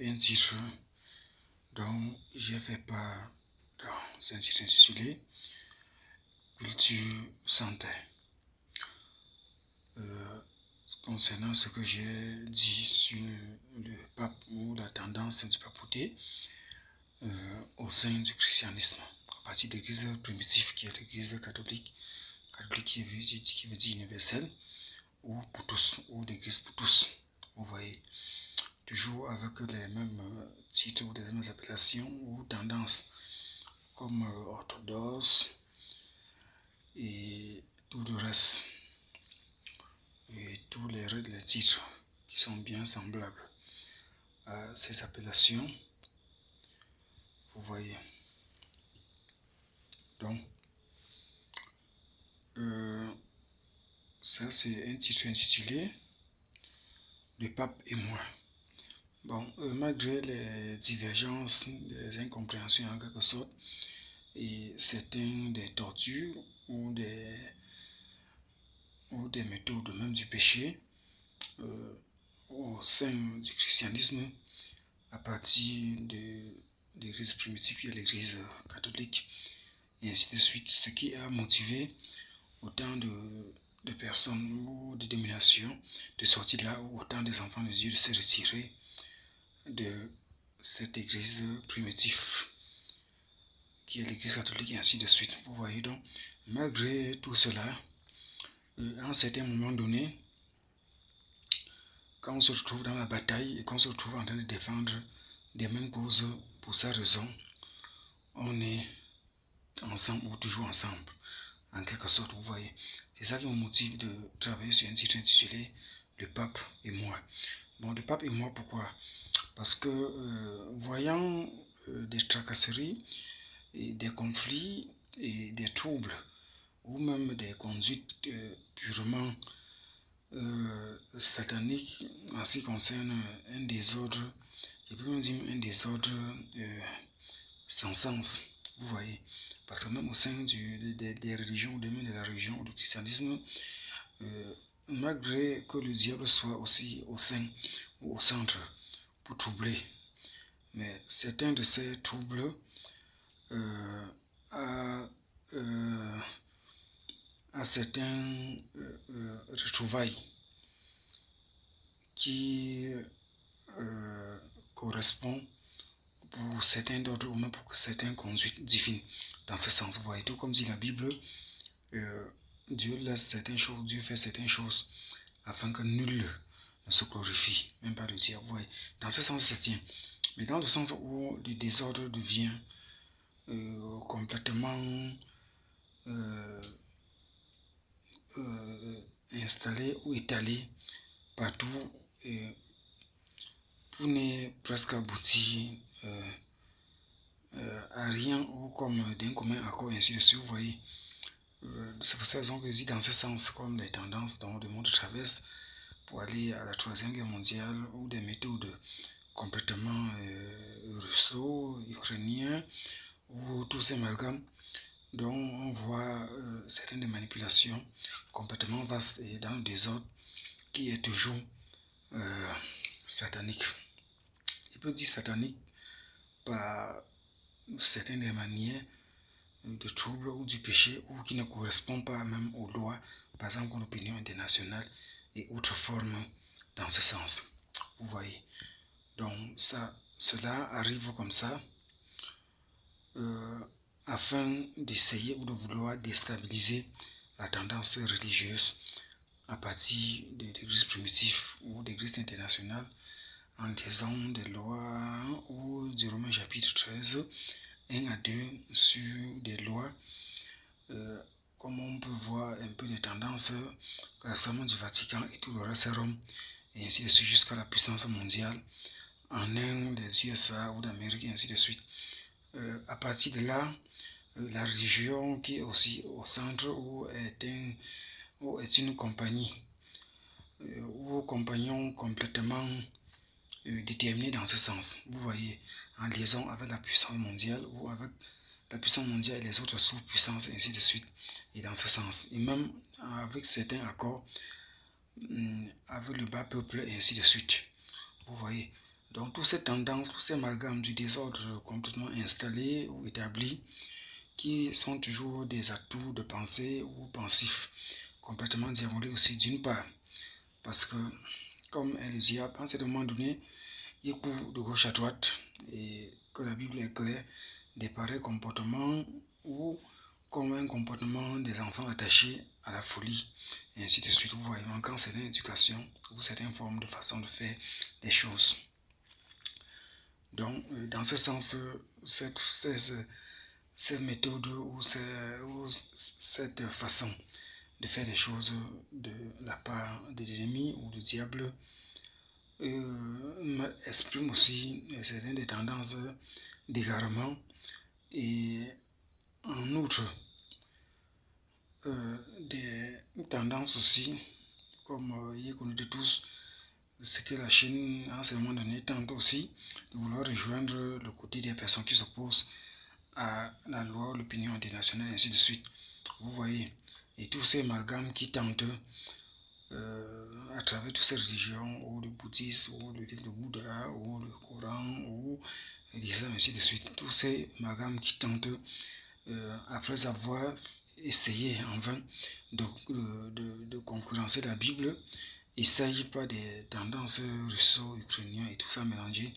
un titre dont j'ai fait part dans un titre intitulé Culture santé. Concernant ce que j'ai dit sur le pape ou la tendance du papauté au sein du christianisme, à partir de l'église primitive qui est l'église catholique qui veut dire universelle, ou pour tous, ou l'église pour tous. Vous voyez, toujours avec les mêmes titres ou les mêmes appellations ou tendances comme orthodoxe et tout le reste, et tous les titres qui sont bien semblables à ces appellations. Vous voyez. Donc, ça c'est un titre intitulé Le pape et moi. Bon, malgré les divergences, les incompréhensions en quelque sorte, et certains des tortures ou des méthodes même du péché au sein du christianisme, à partir de l'église primitive et l'église catholique, et ainsi de suite, ce qui a motivé autant de personnes ou de dénominations de sortir de là, ou autant des enfants de Dieu de se retirer de cette église primitive qui est l'église catholique et ainsi de suite. Vous voyez donc, malgré tout cela, à un certain moment donné, quand on se retrouve dans la bataille et qu'on se retrouve en train de défendre des mêmes causes pour sa raison, on est ensemble ou toujours ensemble, en quelque sorte, vous voyez. C'est ça qui me motive de travailler sur un titre intitulé Le pape et moi. Bon, le pape et moi, pourquoi? Parce que voyant des tracasseries, et des conflits et des troubles, ou même des conduites purement sataniques en ce qui concerne un désordre, je peux même dire un désordre sans sens, vous voyez. Parce que même au sein des religions, ou même de la religion ou du christianisme, malgré que le diable soit aussi au sein ou au centre pour troubler, mais certains de ces troubles à certains retrouvailles qui correspondent pour certains d'autres, ou même pour certaines conduites divines. Dans ce sens, vous voyez, tout comme dit la Bible, Dieu laisse certaines choses, Dieu fait certaines choses afin que nul ne se glorifie, même pas le diable. Vous voyez, dans ce sens, ça tient. Mais dans le sens où le désordre devient complètement installé ou étalé partout pour ne presque aboutir à rien, ou comme d'un commun accord, ainsi de suite, vous voyez. C'est pour cette raison que je dis dans ce sens, comme les tendances dont le monde traverse pour aller à la Troisième Guerre mondiale, ou des méthodes complètement russo-ukrainiens, ou tous ces amalgames dont on voit certaines des manipulations complètement vastes et dans le désordre qui est toujours satanique. Il peut dire satanique par certaines des manières de troubles ou du péché, ou qui ne correspondent pas même aux lois, par exemple l'opinion internationale et autres formes dans ce sens. Vous voyez. Donc cela arrive comme ça afin d'essayer ou de vouloir déstabiliser la tendance religieuse à partir de l'église primitive ou d'église internationale, en disant des lois ou du Romain chapitre 13, 1 à 2 sur des lois, comme on peut voir un peu de tendance récemment du Vatican et tout le reste Rome, et ainsi de suite jusqu'à la puissance mondiale en Inde, des USA ou d'Amérique, et ainsi de suite. À partir de là, la religion qui est aussi au centre, ou est une compagnie, ou compagnon complètement déterminé dans ce sens. Vous voyez, en liaison avec la puissance mondiale, ou avec la puissance mondiale et les autres sous-puissances, et ainsi de suite. Et dans ce sens. Et même avec certains accords avec le bas peuple, et ainsi de suite. Vous voyez. Donc toutes ces tendances, tous ces amalgames du désordre complètement installés ou établis, qui sont toujours des atouts de pensée ou pensifs, complètement diabolisés aussi d'une part, parce que, comme elle le dit, à un certain moment donné, il court de gauche à droite, et que la Bible est claire, des pareils comportements ou comme un comportement des enfants attachés à la folie, et ainsi de suite. Vous voyez, manquant certaines éducation ou certaines formes de façon de faire des choses. Donc, dans ce sens, cette méthode ou cette façon de faire des choses de la part de l'ennemi ou du diable exprime aussi certaines des tendances d'égarement et en outre des tendances aussi, comme il est connu de tous, ce que la Chine, à ce moment donné, tente aussi de vouloir rejoindre le côté des personnes qui s'opposent à la loi, l'opinion internationale, et ainsi de suite. Vous voyez, et tous ces amalgames qui tentent, à travers toutes ces religions, ou le bouddhisme, ou le livre de Bouddha, ou le Coran, ou l'islam, ainsi de suite, tous ces amalgames qui tentent, après avoir essayé en vain de concurrencer la Bible, essayent par des tendances russo-ukrainiennes et tout ça mélangé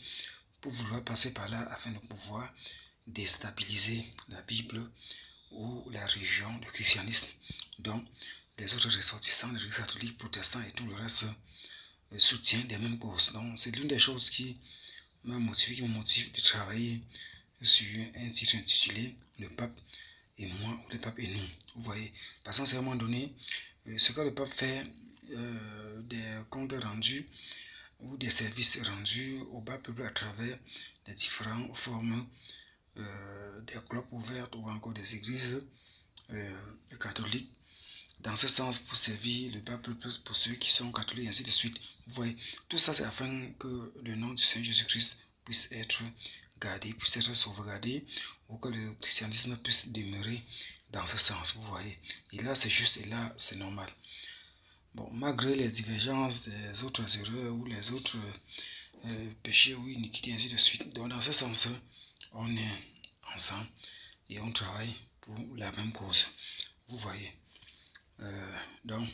pour vouloir passer par là afin de pouvoir déstabiliser la Bible ou la religion, le christianisme. Donc, les autres ressortissants, les catholiques, protestants et tout le reste soutiennent les mêmes causes. Donc, c'est l'une des choses qui m'a motivé, qui me motive de travailler sur un titre intitulé Le pape et moi, ou le pape et nous. Vous voyez, parce qu'à un moment donné, ce que le pape fait, des comptes rendus ou des services rendus au bas peuple à travers les différentes formes des clubs ouverts ou encore des églises catholiques. Dans ce sens, pour servir le bas peuple, pour ceux qui sont catholiques, et ainsi de suite. Vous voyez, tout ça c'est afin que le nom du Seigneur Jésus-Christ puisse être gardé, puisse être sauvegardé, ou que le christianisme puisse demeurer dans ce sens, vous voyez. Et là c'est juste, et là c'est normal. Bon, malgré les divergences des autres erreurs ou les autres péchés ou iniquités, ainsi de suite. Donc dans ce sens, on est ensemble et on travaille pour la même cause. Vous voyez. Donc,